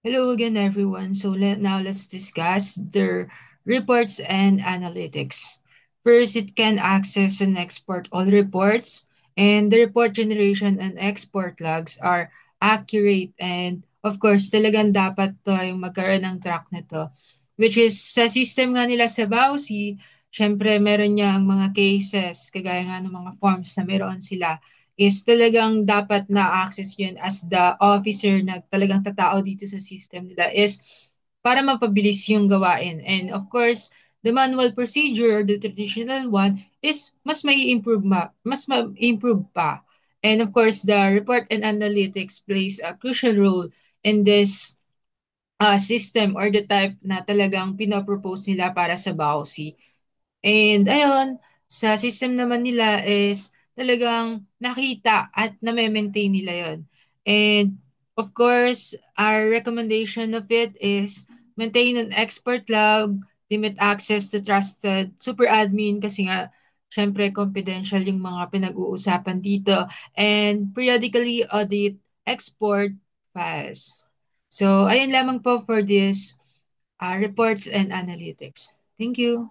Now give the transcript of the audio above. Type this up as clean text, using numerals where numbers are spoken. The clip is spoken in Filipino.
Hello again, everyone. Now let's discuss the reports and analytics. First, it can access and export all reports, and the report generation and export logs are accurate and of course, talagang dapat yung magkaroon ng track nito. Which is, sa system nga nila sa Bausi, syempre meron niyang mga cases, kagaya nga ng mga forms na meron sila is talagang dapat na-access yun as the officer na talagang tatao dito sa system nila is para mapabilis yung gawain. And of course, the manual procedure or the traditional one is mas ma-improve pa. And of course, the report and analytics plays a crucial role in this system or the type na talagang pinopropose nila para sa BAUSI. And ayun, sa system naman nila is talagang nakita at na-maintain nila yon. And of course, our recommendation of it is maintain an expert log, limit access to trusted super admin kasi nga syempre confidential yung mga pinag-uusapan dito and periodically audit export files. So, ayun lamang po for this reports and analytics. Thank you.